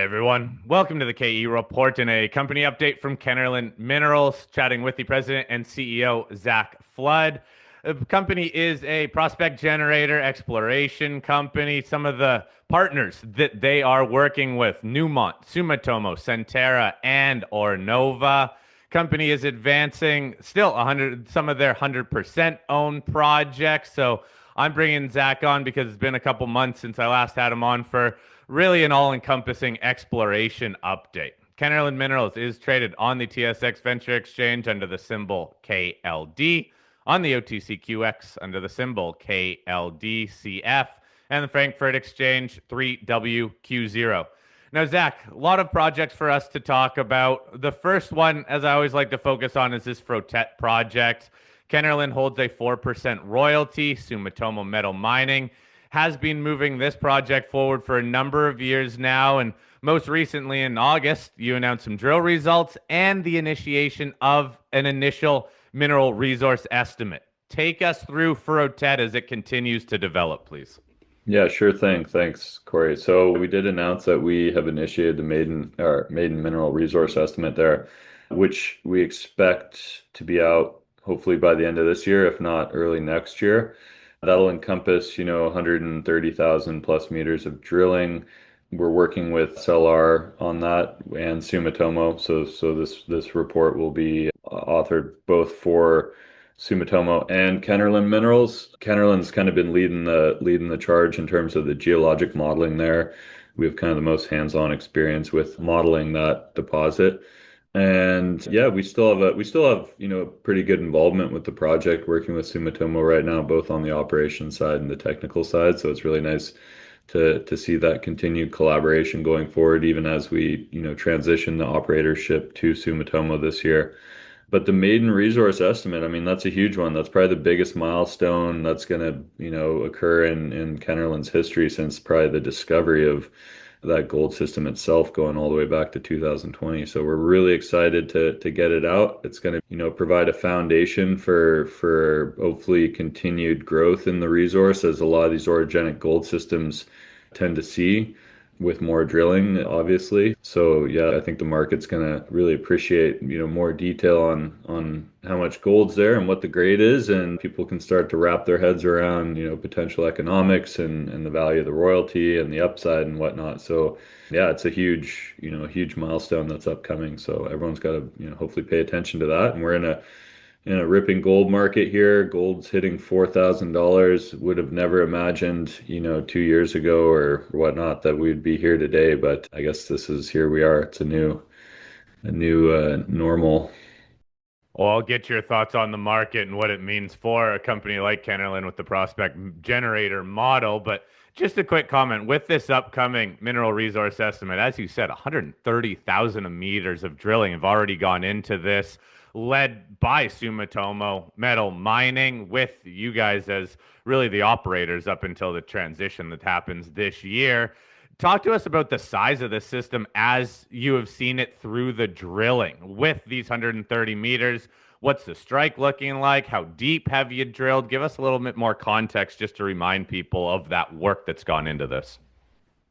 everyone. Welcome to the KE Report and a company update from Kenorland Minerals, chatting with the president and CEO, Zach Flood. The company is a prospect generator exploration company. Some of the partners that they are working with, Newmont, Sumitomo, Centerra, and Auranova. Company is advancing still some of their 100% owned projects. So I'm bringing Zach on because it's been a couple months since I last had him on for really an all-encompassing exploration update. Kenorland Minerals is traded on the TSX Venture Exchange under the symbol KLD, on the OTCQX under the symbol KLDCF, and the Frankfurt Exchange 3WQ0. Now, Zach, a lot of projects for us to talk about. The first one, as I always like to focus on, is this Frotet project. Kenorland holds a 4% royalty. Sumitomo Metal Mining has been moving this project forward for a number of years now. And most recently in August, you announced some drill results and the initiation of an initial mineral resource estimate. Take us through Frotet as it continues to develop, please. Yeah, sure thing. Thanks, Corey. So we did announce that we have initiated the Maiden mineral resource estimate there, which we expect to be out hopefully by the end of this year, if not early next year. That'll encompass, 130,000 plus meters of drilling. We're working with CELR on that and Sumitomo. So this report will be authored both for Sumitomo and Kenorland Minerals. Kenorland's kind of been leading the charge in terms of the geologic modeling there. We have kind of the most hands-on experience with modeling that deposit. And yeah, we still have pretty good involvement with the project, working with Sumitomo right now, both on the operations side and the technical side. So it's really nice to see that continued collaboration going forward, even as we, transition the operatorship to Sumitomo this year. But the maiden resource estimate, I mean, that's a huge one. That's probably the biggest milestone that's going to, occur in Kenorland's history since probably the discovery of that gold system itself, going all the way back to 2020. So we're really excited to get it out. It's going to, provide a foundation for hopefully continued growth in the resource, as a lot of these orogenic gold systems tend to see with more drilling, obviously. So yeah, I think the market's going to really appreciate, more detail on how much gold's there and what the grade is, and people can start to wrap their heads around, potential economics and the value of the royalty and the upside and whatnot. So yeah, it's a huge milestone that's upcoming. So everyone's got to, hopefully pay attention to that. And we're in a ripping gold market here. Gold's hitting $4,000. Would have never imagined, 2 years ago or whatnot that we'd be here today. But I guess here we are. It's a new normal. Well, I'll get your thoughts on the market and what it means for a company like Kenorland with the prospect generator model. But just a quick comment with this upcoming mineral resource estimate, as you said, 130,000 meters of drilling have already gone into this, led by Sumitomo Metal Mining, with you guys as really the operators up until the transition that happens this year. Talk to us about the size of the system as you have seen it through the drilling with these 130 meters. What's the strike looking like? How deep have you drilled? Give us a little bit more context just to remind people of that work that's gone into this.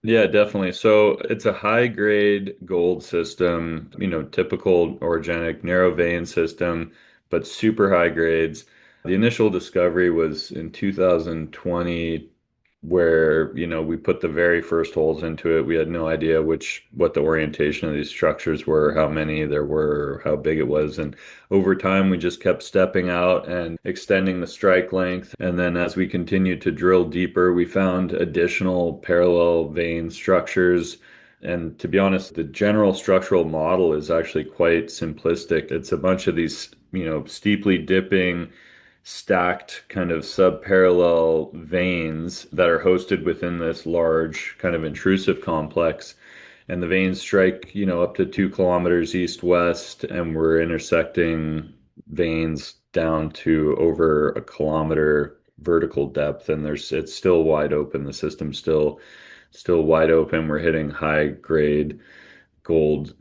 Yeah, definitely. So it's a high grade gold system, typical orogenic narrow vein system, but super high grades. The initial discovery was in 2020, where, we put the very first holes into it. We had no idea what the orientation of these structures were, how many there were, how big it was. And over time, we just kept stepping out and extending the strike length. And then as we continued to drill deeper, we found additional parallel vein structures. And to be honest, the general structural model is actually quite simplistic. It's a bunch of these, steeply dipping, stacked kind of sub-parallel veins that are hosted within this large kind of intrusive complex. And the veins strike, up to 2 kilometers east-west, and we're intersecting veins down to over a kilometer vertical depth. And it's still wide open. The system's still wide open. We're hitting high grade gold,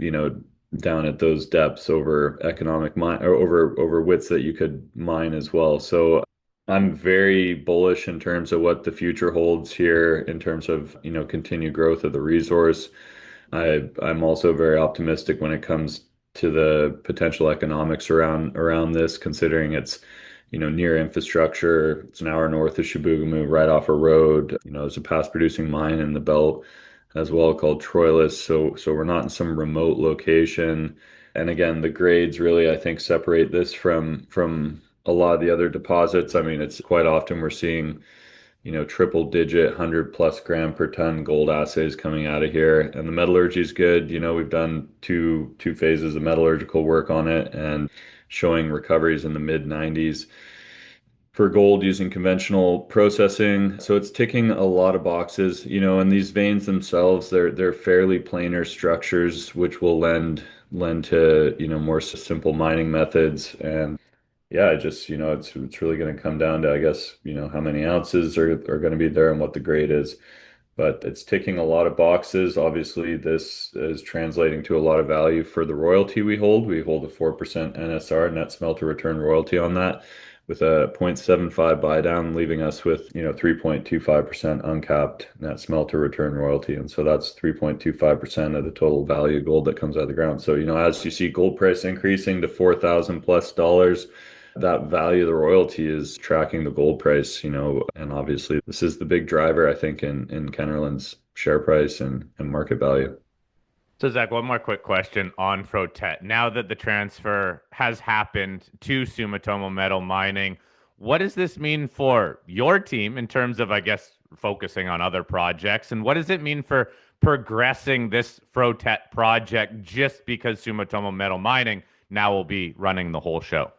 down at those depths over economic mine, or over widths that you could mine as well. So I'm very bullish in terms of what the future holds here in terms of, continued growth of the resource. I'm also very optimistic when it comes to the potential economics around this, considering it's, near infrastructure. It's an hour north of Chibougamau, right off a road. There's a past producing mine in the belt as well called Troilus. So we're not in some remote location. And again, the grades really, I think, separate this from a lot of the other deposits. I mean, it's quite often we're seeing triple digit 100 plus gram per ton gold assays coming out of here. And the metallurgy is good. We've done two phases of metallurgical work on it and showing recoveries in the mid 90s for gold using conventional processing. So it's ticking a lot of boxes, and these veins themselves, they're fairly planar structures, which will lend to, more simple mining methods. And yeah, just, it's really going to come down to, I guess, how many ounces are going to be there and what the grade is. But it's ticking a lot of boxes. Obviously, this is translating to a lot of value for the royalty we hold. We hold a 4% NSR, net smelter return royalty on that, with a 0.75 buy down, leaving us with, 3.25% uncapped net smelter return royalty. And so that's 3.25% of the total value of gold that comes out of the ground. So, as you see gold price increasing to 4,000 plus dollars, that value of the royalty is tracking the gold price, and obviously this is the big driver, I think, in Kenorland's share price and market value. So, Zach, one more quick question on Frotet. Now that the transfer has happened to Sumitomo Metal Mining, what does this mean for your team in terms of, I guess, focusing on other projects? And what does it mean for progressing this Frotet project just because Sumitomo Metal Mining now will be running the whole show?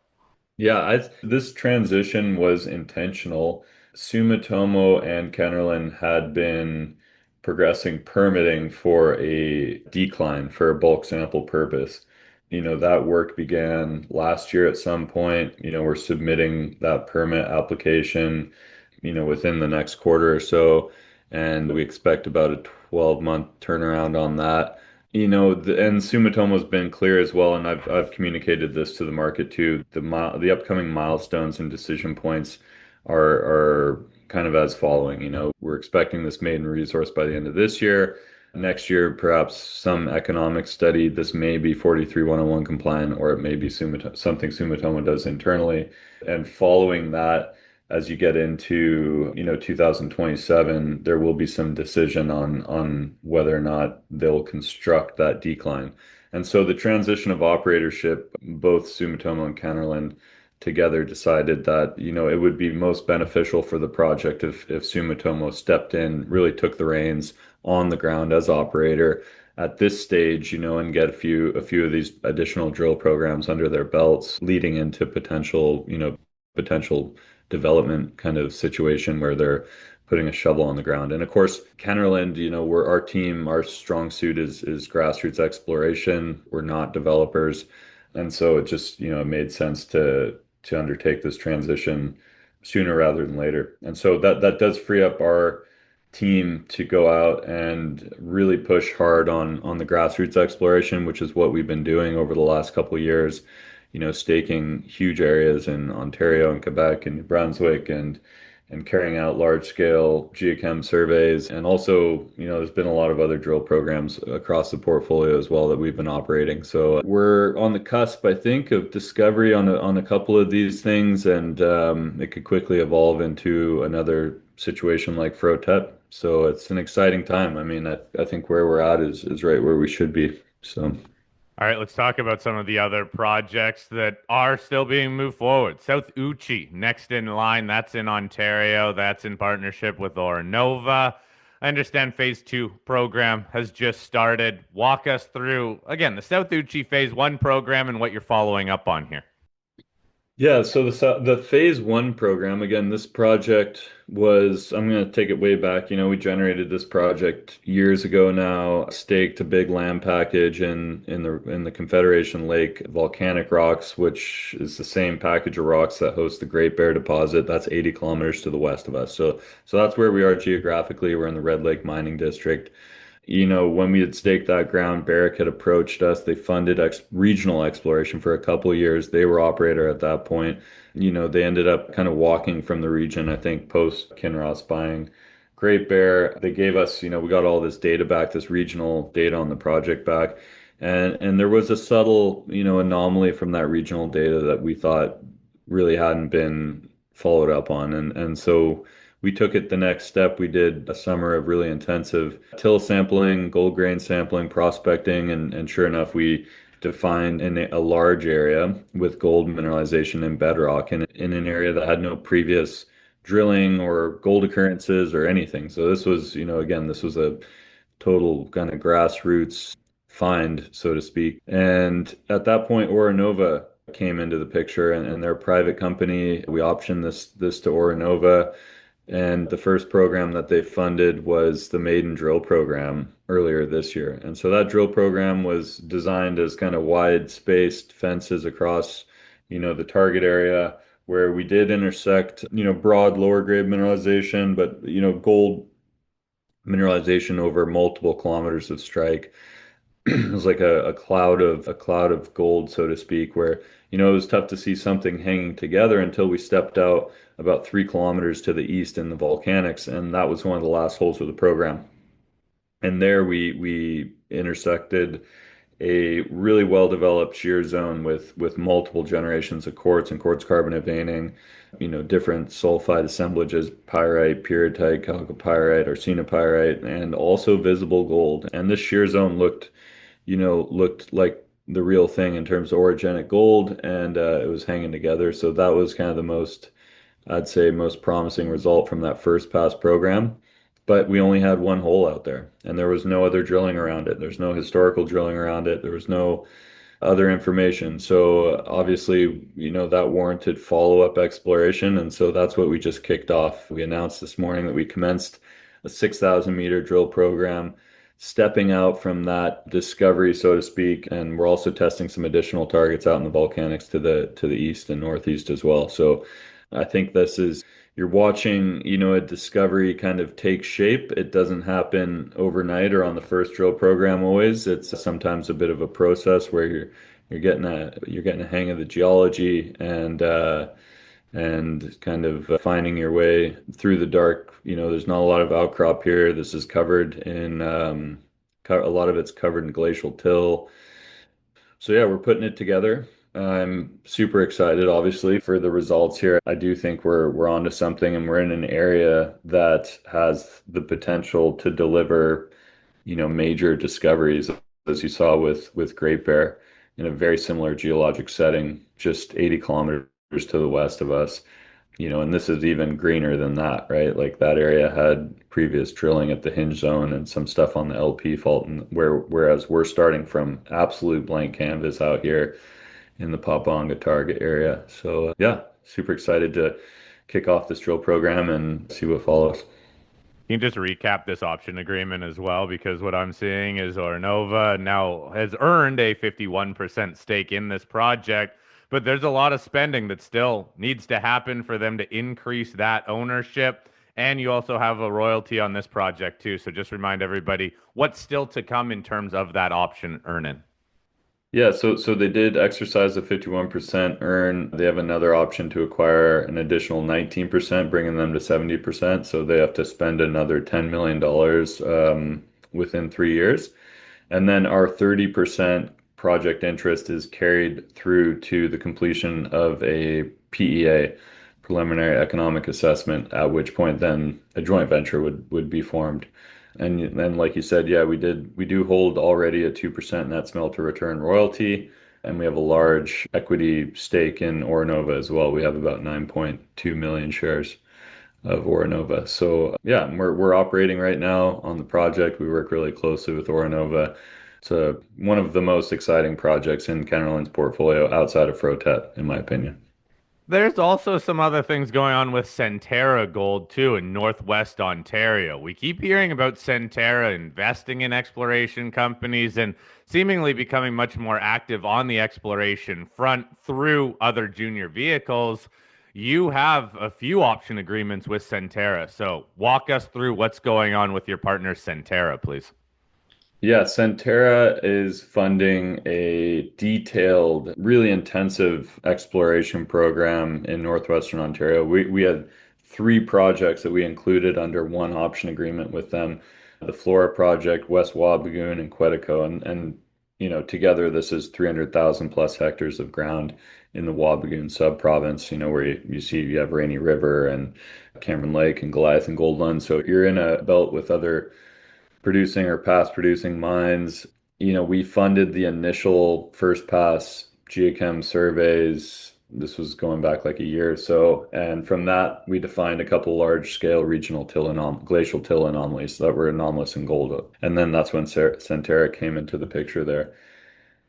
Yeah, this transition was intentional. Sumitomo and Kenorland had been progressing permitting for a decline for a bulk sample purpose. That work began last year at some point. We're submitting that permit application, within the next quarter or so, and we expect about a 12-month turnaround on that. And Sumitomo's been clear as well, and I've communicated this to the market too. The upcoming milestones and decision points are kind of as following. We're expecting this maiden resource by the end of this year. Next year, perhaps some economic study. This may be 43-101 compliant, or it may be something Sumitomo does internally. And following that, as you get into 2027, there will be some decision on whether or not they'll construct that decline. And so the transition of operatorship, both Sumitomo and Kenorland together decided that it would be most beneficial for the project if Sumitomo stepped in, really took the reins on the ground as operator at this stage, and get a few of these additional drill programs under their belts, leading into potential development kind of situation where they're putting a shovel on the ground. And of course, Kenorland, our strong suit is grassroots exploration. We're not developers. And so it just, made sense to undertake this transition sooner rather than later. And so that does free up our team to go out and really push hard on the grassroots exploration, which is what we've been doing over the last couple of years, staking huge areas in Ontario and Quebec and New Brunswick and carrying out large scale geochem surveys. And also, there's been a lot of other drill programs across the portfolio as well that we've been operating. So we're on the cusp, I think, of discovery on a couple of these things, and it could quickly evolve into another situation like Frotet. So it's an exciting time. I mean, I think where we're at is right where we should be. So. All right, let's talk about some of the other projects that are still being moved forward. South Uchi, next in line, that's in Ontario. That's in partnership with Auranova. I understand phase two program has just started. Walk us through, again, the South Uchi phase one program and what you're following up on here. Yeah, so the phase one program, again, this project was, I'm going to take it way back. We generated this project years ago now, staked a big land package in the Confederation Lake volcanic rocks, which is the same package of rocks that host the Great Bear deposit. That's 80 kilometers to the west of us. So that's where we are geographically. We're in the Red Lake Mining District. When we had staked that ground, Barrick had approached us. They funded regional exploration for a couple of years. They were operator at that point. They ended up kind of walking from the region, I think, post Kinross buying Great Bear, they gave us, we got all this data back, this regional data on the project back. And there was a subtle, anomaly from that regional data that we thought really hadn't been followed up on. And so we took it the next step. We did a summer of really intensive till sampling, gold grain sampling, prospecting, and sure enough, we defined in a large area with gold mineralization and bedrock in an area that had no previous drilling or gold occurrences or anything. So this was, again, this was a total kind of grassroots find, so to speak. And at that point, Auranova came into the picture, and they're a private company. We optioned this to Auranova. And the first program that they funded was the Maiden drill program earlier this year. And so that drill program was designed as kind of wide spaced fences across, the target area where we did intersect, broad lower grade mineralization, but, gold mineralization over multiple kilometers of strike. It was like a cloud of gold, so to speak, where it was tough to see something hanging together until we stepped out about 3 kilometers to the east in the volcanics, and that was one of the last holes of the program. And there we intersected a really well-developed shear zone with multiple generations of quartz and quartz carbonate veining, different sulfide assemblages, pyrite, pyrrhotite, chalcopyrite, arsenopyrite, and also visible gold. And this shear zone looked like the real thing in terms of orogenic gold, and it was hanging together. So that was kind of the I'd say, most promising result from that first pass program. But we only had one hole out there, and there was no other drilling around it. There's no historical drilling around it. There was no other information. So obviously, that warranted follow-up exploration. And so that's what we just kicked off. We announced this morning that we commenced a 6,000-meter drill program, stepping out from that discovery, so to speak. And we're also testing some additional targets out in the volcanics to the east and northeast as well. So I think this is you're watching, a discovery kind of take shape. It doesn't happen overnight or on the first drill program always. It's sometimes a bit of a process where you're getting a hang of the geology and kind of finding your way through the dark. There's not a lot of outcrop here. This is covered in a lot of it's covered in glacial till. So yeah, we're putting it together. I'm super excited, obviously, for the results here. I do think we're onto something, and we're in an area that has the potential to deliver, major discoveries, as you saw with Great Bear, in a very similar geologic setting, just 80 kilometers to the west of us. And this is even greener than that, right? Like that area had previous drilling at the hinge zone and some stuff on the LP fault, and whereas we're starting from absolute blank canvas out here in the Papanga target area. So yeah, super excited to kick off this drill program and see what follows. Can you just recap this option agreement as well? Because what I'm seeing is Auranova now has earned a 51% stake in this project, but there's a lot of spending that still needs to happen for them to increase that ownership. And you also have a royalty on this project too. So just remind everybody what's still to come in terms of that option earning. Yeah, so they did exercise the 51% earn. They have another option to acquire an additional 19%, bringing them to 70%. So they have to spend another $10 million within 3 years. And then our 30% project interest is carried through to the completion of a PEA, preliminary economic assessment, at which point then a joint venture would be formed. And then, like you said, yeah, we do hold already a 2% net smelter return royalty, and we have a large equity stake in Auranova as well. We have about 9.2 million shares of Auranova. So yeah, we're operating right now on the project. We work really closely with Auranova. It's one of the most exciting projects in Kenorland's portfolio outside of Frotet, in my opinion. There's also some other things going on with Centerra Gold too in Northwest Ontario. We keep hearing about Centerra investing in exploration companies and seemingly becoming much more active on the exploration front through other junior vehicles. You have a few option agreements with Centerra. So walk us through what's going on with your partner Centerra, please. Yeah, Centerra is funding a detailed, really intensive exploration program in northwestern Ontario. We had three projects that we included under one option agreement with them: the Flora project, West Wabigoon, and Quetico. Together this is 300,000 plus hectares of ground in the Wabigoon sub-province, where you have Rainy River and Cameron Lake and Goliath and Gold Lund. So you're in a belt with other producing or past producing mines. We funded the initial first pass geochem surveys. This was going back like a year or so. And from that, we defined a couple large scale regional glacial till anomalies that were anomalous in gold. And then that's when Centerra came into the picture there.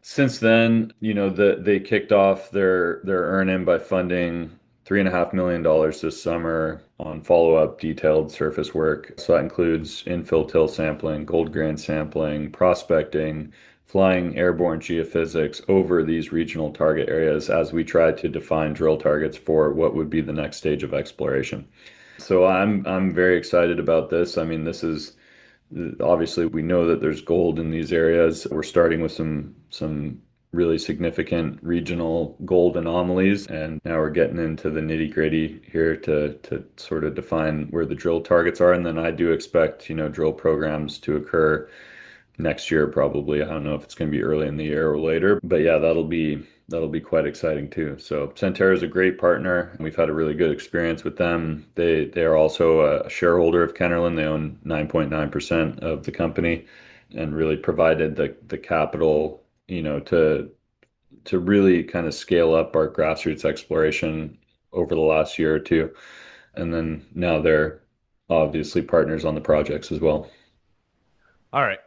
Since then, they kicked off their earn-in by funding $3.5 million this summer on follow-up detailed surface work. So that includes infill till sampling, gold grain sampling, prospecting, flying airborne geophysics over these regional target areas as we try to define drill targets for what would be the next stage of exploration. So I'm very excited about this. I mean, this is obviously, we know that there's gold in these areas. We're starting with some really significant regional gold anomalies, and now we're getting into the nitty-gritty here to sort of define where the drill targets are. And then I do expect, drill programs to occur next year probably. I don't know if it's going to be early in the year or later, but yeah, that'll be quite exciting too. So Centerra is a great partner. We've had a really good experience with them. They are also a shareholder of Kenorland. They own 9.9% of the company and really provided the capital, to really kind of scale up our grassroots exploration over the last year or two. And then now they're obviously partners on the projects as well. All right.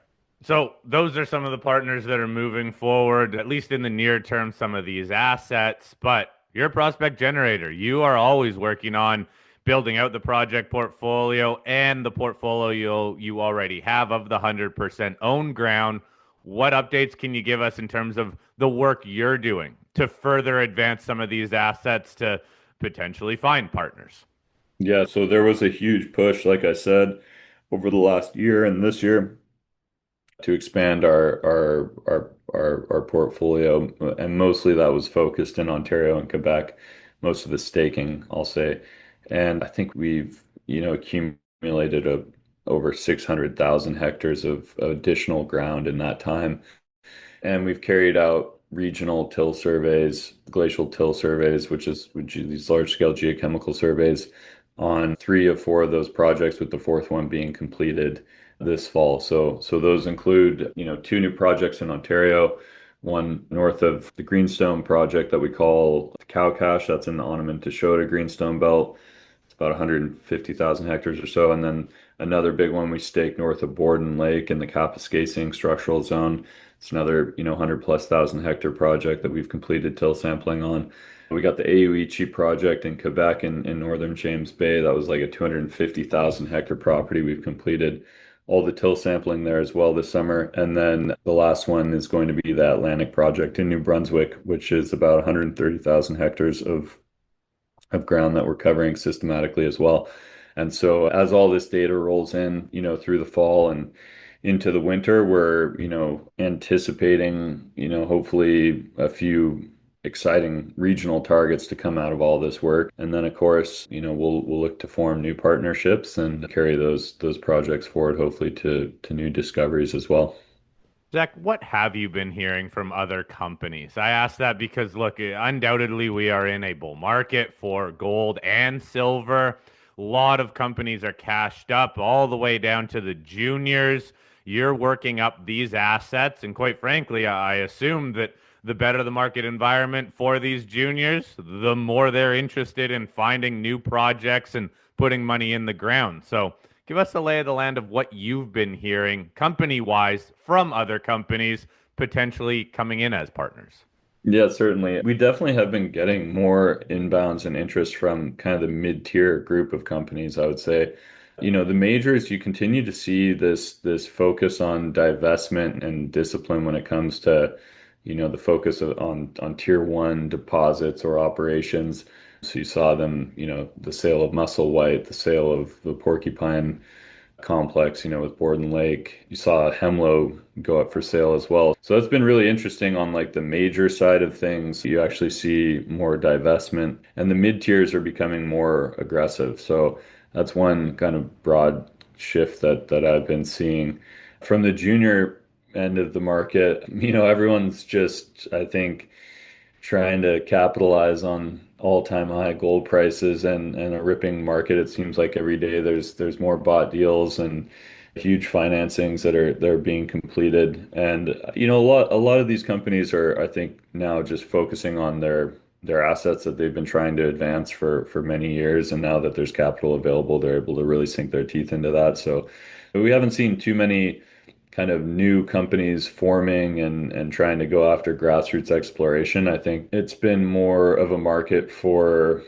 So those are some of the partners that are moving forward, at least in the near term, some of these assets. But you're a prospect generator. You are always working on building out the project portfolio and the portfolio you already have of the 100% owned ground. What updates can you give us in terms of the work you're doing to further advance some of these assets to potentially find partners? Yeah, so there was a huge push, like I said, over the last year and this year to expand our portfolio, and mostly that was focused in Ontario and Quebec, most of the staking, I'll say. And I think we've, accumulated over 600,000 hectares of additional ground in that time. And we've carried out regional till surveys, glacial till surveys, which is these large scale geochemical surveys on three of four of those projects, with the fourth one being completed this fall. So those include, two new projects in Ontario, one north of the Greenstone project that we call Cow Cache. That's in the Onamintashota Greenstone Belt. It's about 150,000 hectares or so. And then another big one we staked north of Borden Lake in the Kapuskasing structural zone. It's another, 100 plus thousand hectare project that we've completed till sampling on. We got the Uchi project in Quebec in northern James Bay. That was like a 250,000 hectare property. We've completed all the till sampling there as well this summer. And then the last one is going to be the Atlantic project in New Brunswick, which is about 130,000 hectares of ground that we're covering systematically as well. And so as all this data rolls in, through the fall and into the winter, we're, anticipating, hopefully a few exciting regional targets to come out of all this work. And then of course, we'll look to form new partnerships and carry those projects forward, hopefully to new discoveries as well. Zach, what have you been hearing from other companies? I ask that because, look, undoubtedly we are in a bull market for gold and silver. A lot of companies are cashed up all the way down to the juniors. You're working up these assets, and quite frankly, I assume that the better the market environment for these juniors, the more they're interested in finding new projects and putting money in the ground. So give us a lay of the land of what you've been hearing company wise from other companies potentially coming in as partners. Yeah, certainly. We definitely have been getting more inbounds and interest from kind of the mid-tier group of companies, I would say. The majors, you continue to see this focus on divestment and discipline when it comes to, the focus on tier one deposits or operations. So you saw them, the sale of Musselwhite, the sale of the Porcupine complex, with Borden Lake. You saw Hemlo go up for sale as well. So that's been really interesting on like the major side of things. You actually see more divestment and the mid tiers are becoming more aggressive. So that's one kind of broad shift that I've been seeing. From the junior end of the market, everyone's just, I think, trying to capitalize on all-time high gold prices and a ripping market. It seems like every day there's more bought deals and huge financings that are being completed. And a lot of these companies are, I think, now just focusing on their assets that they've been trying to advance for many years. And now that there's capital available, they're able to really sink their teeth into that. So we haven't seen too many kind of new companies forming and trying to go after grassroots exploration. I think it's been more of a market for,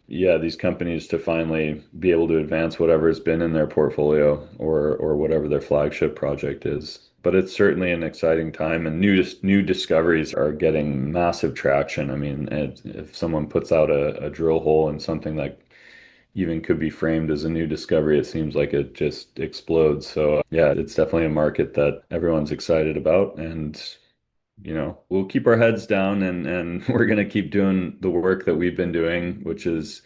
yeah, these companies to finally be able to advance whatever's been in their portfolio or whatever their flagship project is. But it's certainly an exciting time, and new discoveries are getting massive traction. I mean, if someone puts out a drill hole in something that even could be framed as a new discovery, it seems like it just explodes. So yeah, it's definitely a market that everyone's excited about. And we'll keep our heads down and we're going to keep doing the work that we've been doing, which is,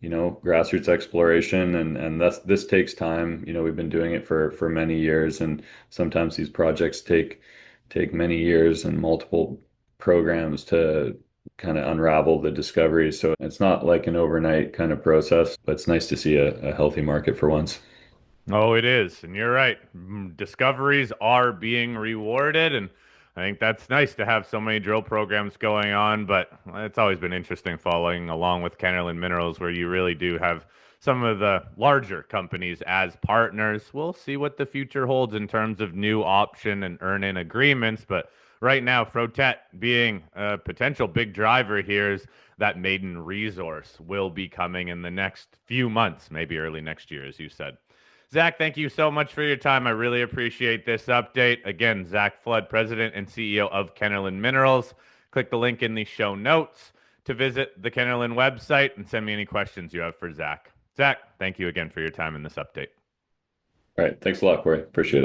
grassroots exploration. And this takes time. We've been doing it for many years, and sometimes these projects take many years and multiple programs to kind of unravel the discovery. So it's not like an overnight kind of process, but it's nice to see a healthy market for once. Oh, it is. And you're right. Discoveries are being rewarded. And I think that's nice to have so many drill programs going on. But it's always been interesting following along with Kenorland Minerals, where you really do have some of the larger companies as partners. We'll see what the future holds in terms of new option and earn-in agreements. But right now, Frotet being a potential big driver here is that maiden resource will be coming in the next few months, maybe early next year, as you said. Zach, thank you so much for your time. I really appreciate this update. Again, Zach Flood, President and CEO of Kenorland Minerals. Click the link in the show notes to visit the Kenorland website and send me any questions you have for Zach. Zach, thank you again for your time in this update. All right. Thanks a lot, Corey. Appreciate it.